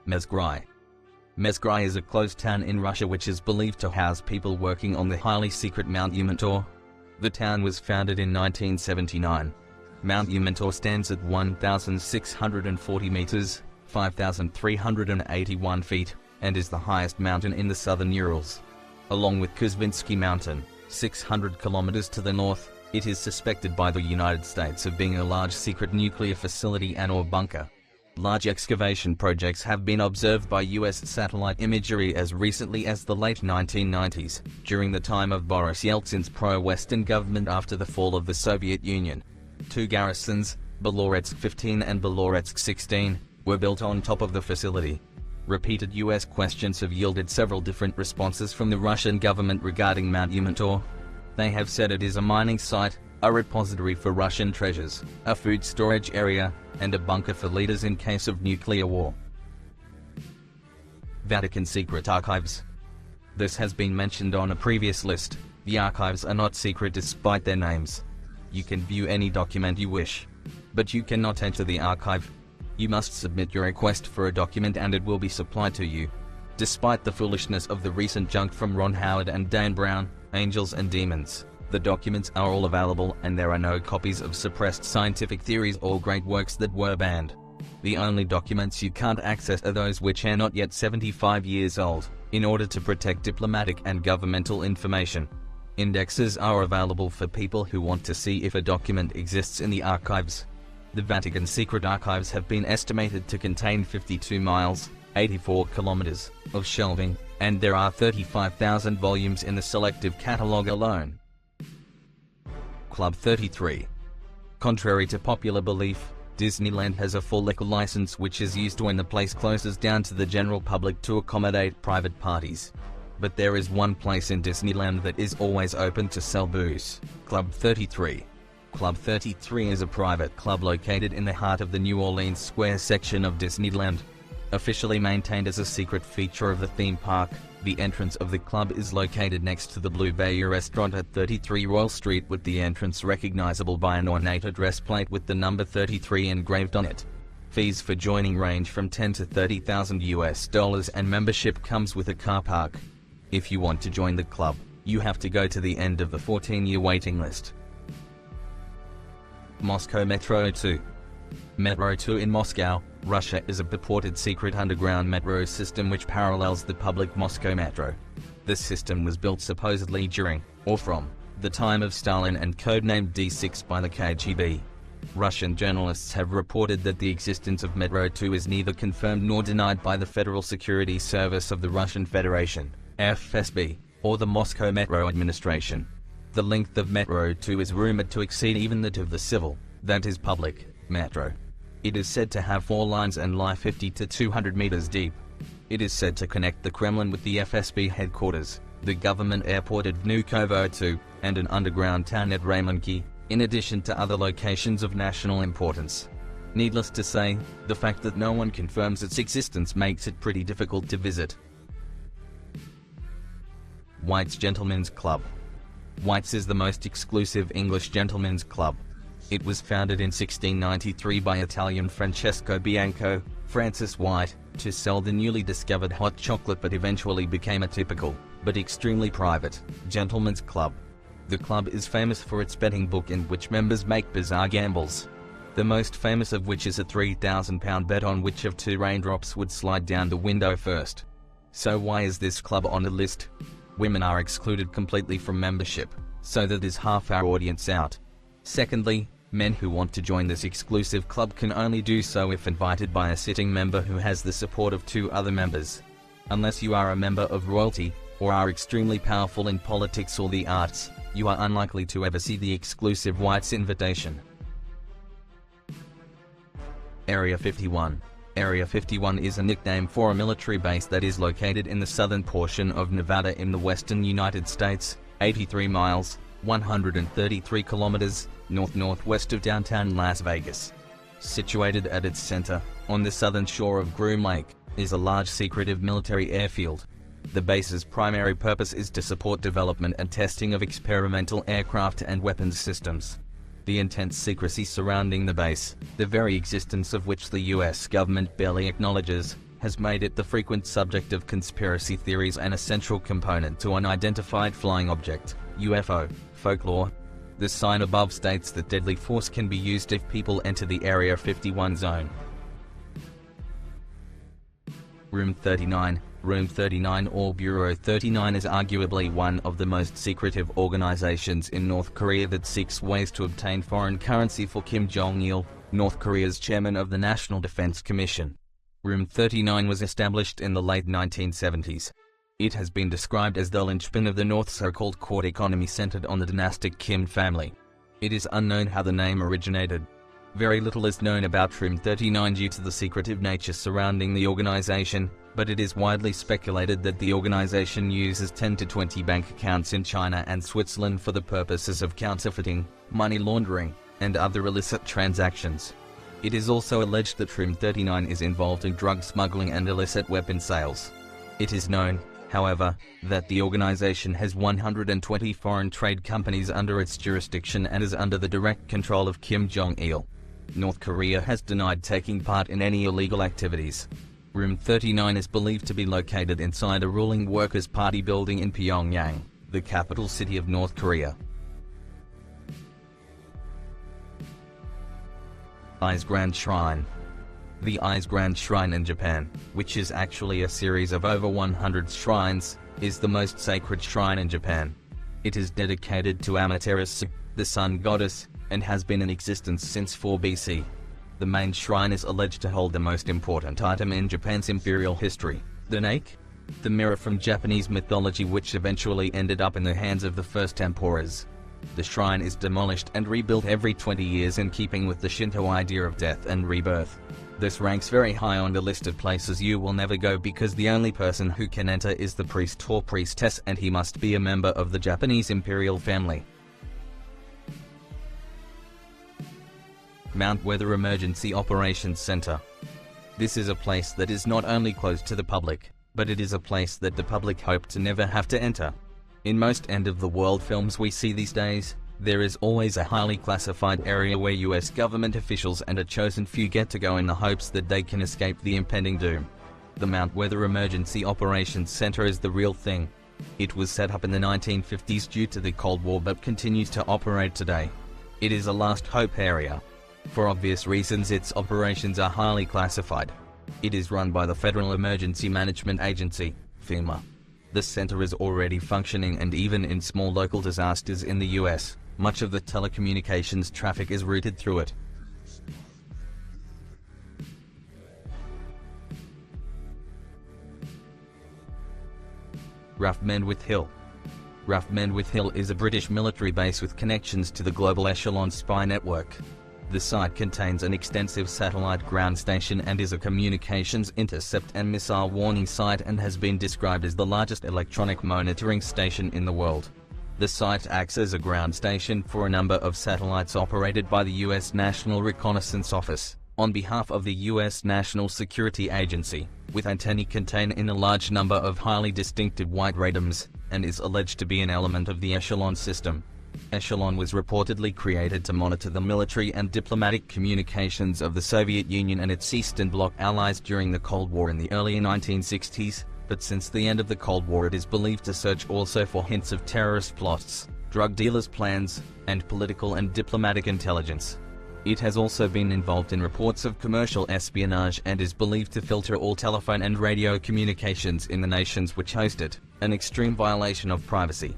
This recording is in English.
Mezgrai. Mezgrai is a closed town in Russia which is believed to house people working on the highly secret Mount Umantor. The town was founded in 1979. Mount Umantor stands at 1,640 meters, 5,381 feet, and is the highest mountain in the southern Urals. Along with Kuzvinsky Mountain, 600 kilometers to the north, it is suspected by the United States of being a large secret nuclear facility and/or bunker. Large excavation projects have been observed by U.S. satellite imagery as recently as the late 1990s, during the time of Boris Yeltsin's pro-Western government after the fall of the Soviet Union. Two garrisons, Beloretsk 15 and Beloretsk 16, were built on top of the facility. Repeated U.S. questions have yielded several different responses from the Russian government regarding Mount Umantor. They have said it is a mining site, a repository for Russian treasures, a food storage area, and a bunker for leaders in case of nuclear war. Vatican Secret Archives. This has been mentioned on a previous list. The archives are not secret despite their names. You can view any document you wish, but you cannot enter the archive. You must submit your request for a document and it will be supplied to you. Despite the foolishness of the recent junk from Ron Howard and Dan Brown, Angels and Demons, the documents are all available and there are no copies of suppressed scientific theories or great works that were banned. The only documents you can't access are those which are not yet 75 years old, in order to protect diplomatic and governmental information. Indexes are available for people who want to see if a document exists in the archives. The Vatican Secret Archives have been estimated to contain 52 miles, 84 kilometers, of shelving, and there are 35,000 volumes in the selective catalogue alone. Club 33. Contrary to popular belief, Disneyland has a full liquor license which is used when the place closes down to the general public to accommodate private parties. But there is one place in Disneyland that is always open to sell booze: Club 33. Club 33 is a private club located in the heart of the New Orleans Square section of Disneyland. Officially maintained as a secret feature of the theme park, the entrance of the club is located next to the Blue Bayou restaurant at 33 Royal Street, with the entrance recognizable by an ornate address plate with the number 33 engraved on it. Fees for joining range from $10,000 to $30,000 and membership comes with a car park. If you want to join the club, you have to go to the end of the 14-year waiting list. Moscow Metro 2. Metro 2 in Moscow, Russia is a purported secret underground metro system which parallels the public Moscow Metro. This system was built supposedly during, or from, the time of Stalin and codenamed D6 by the KGB. Russian journalists have reported that the existence of Metro 2 is neither confirmed nor denied by the Federal Security Service of the Russian Federation, FSB, or the Moscow Metro Administration. The length of Metro 2 is rumored to exceed even that of the civil, that is public, metro. It is said to have 4 lines and lie 50 to 200 meters deep. It is said to connect the Kremlin with the FSB headquarters, the government airport at Vnukovo 2, and an underground town at Raymonki, in addition to other locations of national importance. Needless to say, the fact that no one confirms its existence makes it pretty difficult to visit. White's Gentlemen's Club. White's is the most exclusive English gentlemen's club. It was founded in 1693 by Italian Francesco Bianco, Francis White, to sell the newly discovered hot chocolate, but eventually became a typical, but extremely private, gentlemen's club. The club is famous for its betting book in which members make bizarre gambles. The most famous of which is a £3,000 bet on which of 2 raindrops would slide down the window first. So why is this club on the list? Women are excluded completely from membership, so that is half our audience out. Secondly, men who want to join this exclusive club can only do so if invited by a sitting member who has the support of 2 other members. Unless you are a member of royalty, or are extremely powerful in politics or the arts, you are unlikely to ever see the exclusive White's invitation. Area 51. Area 51 is a nickname for a military base that is located in the southern portion of Nevada in the western United States, 83 miles, 133 kilometers, north-northwest of downtown Las Vegas. Situated at its center, on the southern shore of Groom Lake, is a large secretive military airfield. The base's primary purpose is to support development and testing of experimental aircraft and weapons systems. The intense secrecy surrounding the base, the very existence of which the US government barely acknowledges, has made it the frequent subject of conspiracy theories and a central component to unidentified flying object, UFO, folklore. The sign above states that deadly force can be used if people enter the Area 51 zone. Room 39. Room 39 or Bureau 39 is arguably one of the most secretive organizations in North Korea that seeks ways to obtain foreign currency for Kim Jong-il, North Korea's chairman of the National Defense Commission. Room 39 was established in the late 1970s. It has been described as the linchpin of the North's so-called court economy centered on the dynastic Kim family. It is unknown how the name originated. Very little is known about Room 39 due to the secretive nature surrounding the organization, but it is widely speculated that the organization uses 10 to 20 bank accounts in China and Switzerland for the purposes of counterfeiting, money laundering, and other illicit transactions. It is also alleged that Room 39 is involved in drug smuggling and illicit weapon sales. It is known, however, that the organization has 120 foreign trade companies under its jurisdiction and is under the direct control of Kim Jong-il. North Korea has denied taking part in any illegal activities. Room 39 is believed to be located inside a ruling Workers' Party building in Pyongyang, the capital city of North Korea. Ise Grand Shrine. The Ise Grand Shrine in Japan, which is actually a series of over 100 shrines, is the most sacred shrine in Japan. It is dedicated to Amaterasu, the sun goddess, and has been in existence since 4 BC. The main shrine is alleged to hold the most important item in Japan's imperial history, the Nake, the mirror from Japanese mythology which eventually ended up in the hands of the first emperors. The shrine is demolished and rebuilt every 20 years in keeping with the Shinto idea of death and rebirth. This ranks very high on the list of places you will never go because the only person who can enter is the priest or priestess and he must be a member of the Japanese imperial family. Mount Weather Emergency Operations Center. This is a place that is not only closed to the public, but it is a place that the public hope to never have to enter. In most end-of-the-world films we see these days, there is always a highly classified area where US government officials and a chosen few get to go in the hopes that they can escape the impending doom. The Mount Weather Emergency Operations Center is the real thing. It was set up in the 1950s due to the Cold War but continues to operate today. It is a last hope area. For obvious reasons its operations are highly classified. It is run by the Federal Emergency Management Agency, FEMA. The center is already functioning and even in small local disasters in the US, much of the telecommunications traffic is routed through it. RAF Menwith Hill. RAF Menwith Hill is a British military base with connections to the Global Echelon spy network. The site contains an extensive satellite ground station and is a communications intercept and missile warning site and has been described as the largest electronic monitoring station in the world. The site acts as a ground station for a number of satellites operated by the U.S. National Reconnaissance Office, on behalf of the U.S. National Security Agency, with antennae contained in a large number of highly distinctive white radomes, and is alleged to be an element of the Echelon system. Echelon was reportedly created to monitor the military and diplomatic communications of the Soviet Union and its Eastern Bloc allies during the Cold War in the early 1960s, but since the end of the Cold War it is believed to search also for hints of terrorist plots, drug dealers' plans, and political and diplomatic intelligence. It has also been involved in reports of commercial espionage and is believed to filter all telephone and radio communications in the nations which host it, an extreme violation of privacy.